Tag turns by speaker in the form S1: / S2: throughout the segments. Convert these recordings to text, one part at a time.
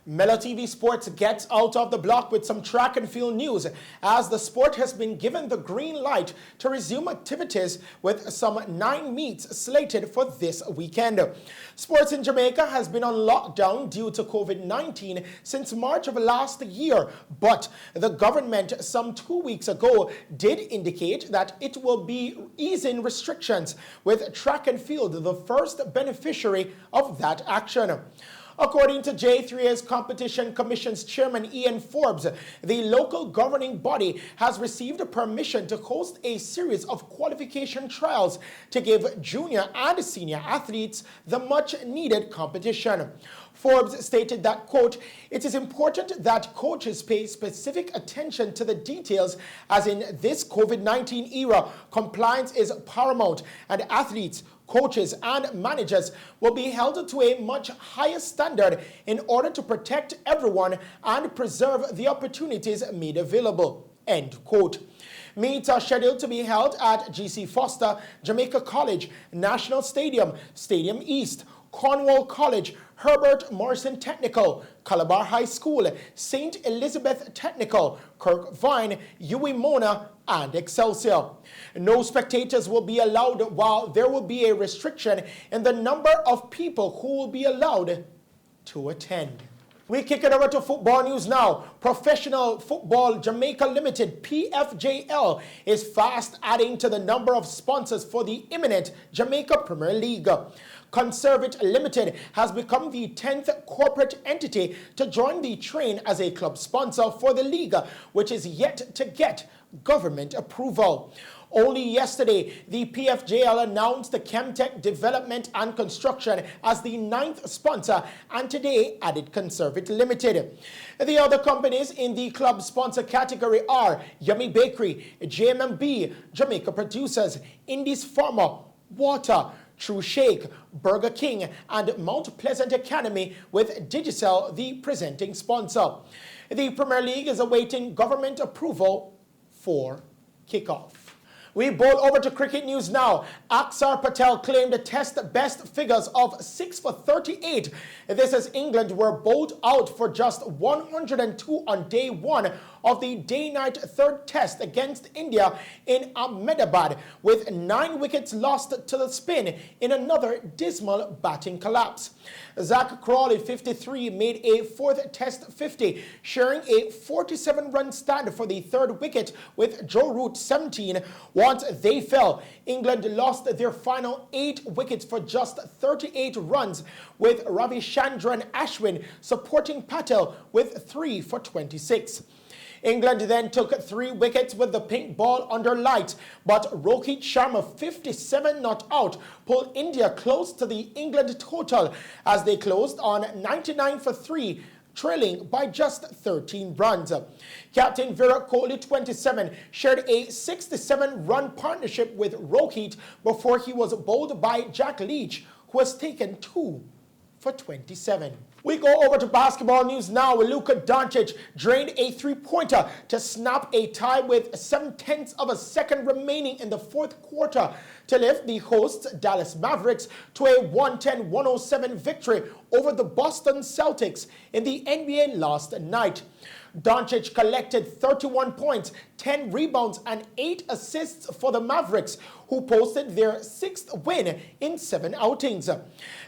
S1: Mello Tv Sports gets out of the block with some track and field news as the sport has been given the green light to resume activities with some 9 meets slated for this weekend. Sports in Jamaica has been on lockdown due to COVID-19 since March of last year, but the government some 2 weeks ago did indicate that it will be easing restrictions, with track and field the first beneficiary of that action. According to J3A's Competition Commission's Chairman Ian Forbes, the local governing body has received permission to host a series of qualification trials to give junior and senior athletes the much-needed competition. Forbes stated that, quote, "It is important that coaches pay specific attention to the details, as in this COVID-19 era, compliance is paramount, and athletes, coaches and managers will be held to a much higher standard in order to protect everyone and preserve the opportunities made available," end quote. Meets are scheduled to be held at GC Foster, Jamaica College, National Stadium, Stadium East, Cornwall College, Herbert Morrison Technical, Calabar High School, St. Elizabeth Technical, Kirkvine, Huey Mona, and Excelsior. No spectators will be allowed, while there will be a restriction in the number of people who will be allowed to attend. We kick it over to football news now. Professional Football Jamaica Limited, PFJL, is fast adding to the number of sponsors for the imminent Jamaica Premier League. Conservate Limited has become the 10th corporate entity to join the train as a club sponsor for the league, which is yet to get government approval. Only yesterday, the PFJL announced the Chemtech Development and Construction as the 9th sponsor, and today added Conservate Limited. The other companies in the club sponsor category are Yummy Bakery, JMMB, Jamaica Producers, Indies Pharma, Water, True Shake, Burger King, and Mount Pleasant Academy, with Digicel the presenting sponsor. The Premier League is awaiting government approval for kickoff. We bowl over to cricket news now. Aksar Patel claimed the test best figures of 6 for 38. This as England were bowled out for just 102 on day 1 of the day-night third test against India in Ahmedabad, with 9 wickets lost to the spin in another dismal batting collapse. Zach Crawley, 53, made a 4th test 50, sharing a 47-run stand for the 3rd wicket with Joe Root, 17. Once they fell, England lost their final 8 wickets for just 38 runs, with Ravichandran Ashwin supporting Patel with 3 for 26. England then took 3 wickets with the pink ball under lights, but Rohit Sharma, 57 not out, pulled India close to the England total as they closed on 99 for 3, trailing by just 13 runs. Captain Virat Kohli, 27, shared a 67-run partnership with Rohit before he was bowled by Jack Leach, who has taken 2 for 27. We go over to basketball news now. Luka Doncic drained a 3-pointer to snap a tie with 7/10 of a second remaining in the 4th quarter to lift the hosts Dallas Mavericks to a 110-107 victory over the Boston Celtics in the NBA last night. Doncic collected 31 points, 10 rebounds, and 8 assists for the Mavericks, who posted their 6th win in 7 outings.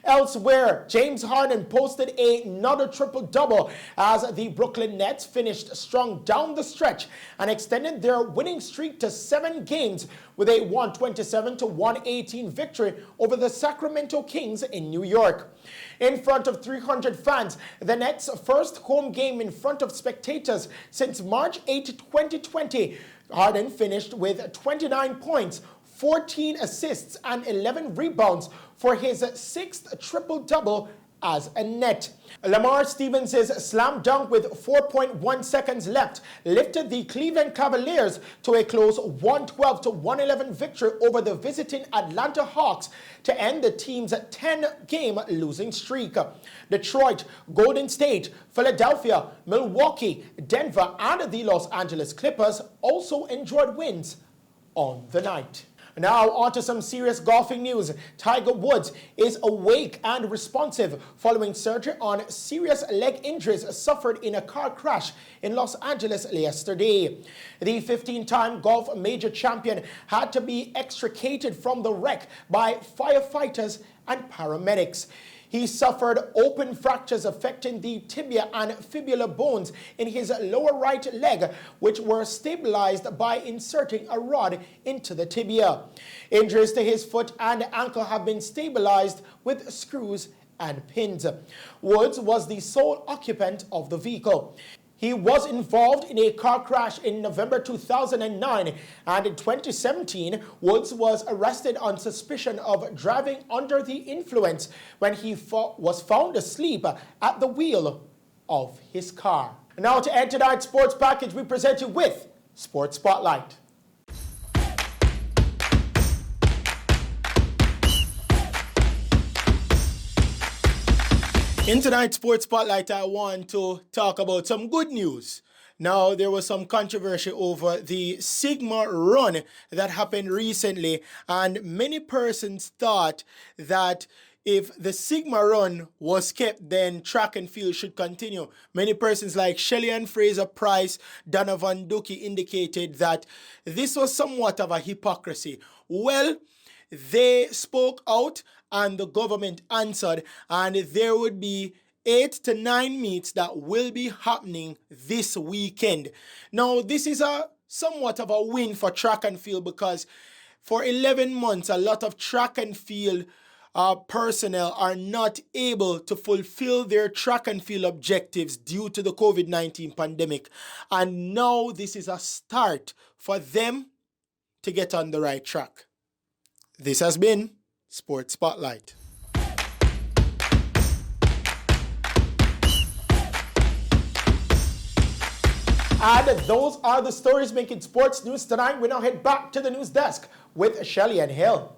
S1: Elsewhere, James Harden posted another triple-double as the Brooklyn Nets finished strong down the stretch and extended their winning streak to 7 games with a 127-118 victory over the Sacramento Kings in New York. In front of 300 fans, the Nets' first home game in front of spectators since March 8, 2020, Harden finished with 29 points, 14 assists, and 11 rebounds for his 6th triple-double as a net. Lamar Stevens' slam dunk with 4.1 seconds left lifted the Cleveland Cavaliers to a close 112-111 victory over the visiting Atlanta Hawks to end the team's 10-game losing streak. Detroit, Golden State, Philadelphia, Milwaukee, Denver, and the Los Angeles Clippers also enjoyed wins on the night. Now on to some serious golfing news. Tiger Woods is awake and responsive following surgery on serious leg injuries suffered in a car crash in Los Angeles yesterday. The 15-time golf major champion had to be extricated from the wreck by firefighters and paramedics. He suffered open fractures affecting the tibia and fibula bones in his lower right leg, which were stabilized by inserting a rod into the tibia. Injuries to his foot and ankle have been stabilized with screws and pins. Woods was the sole occupant of the vehicle. He was involved in a car crash in November 2009, and in 2017, Woods was arrested on suspicion of driving under the influence when he was found asleep at the wheel of his car. Now to end tonight's sports package, we present you with Sports Spotlight. In tonight's Sports Spotlight, I want to talk about some good news. Now, there was some controversy over the Sigma run that happened recently, and many persons thought that if the Sigma run was kept, then track and field should continue. Many persons like Shelley and Fraser Price, Donovan Ducey indicated that this was somewhat of a hypocrisy. Well, they spoke out and the government answered, and there would be 8 to 9 meets that will be happening this weekend. Now, this is a somewhat of a win for track and field because for 11 months, a lot of track and field personnel are not able to fulfill their track and field objectives due to the COVID-19 pandemic. And now this is a start for them to get on the right track. This has been Sports Spotlight. And those are the stories making sports news tonight. We now head back to the news desk with Shelley and Hill.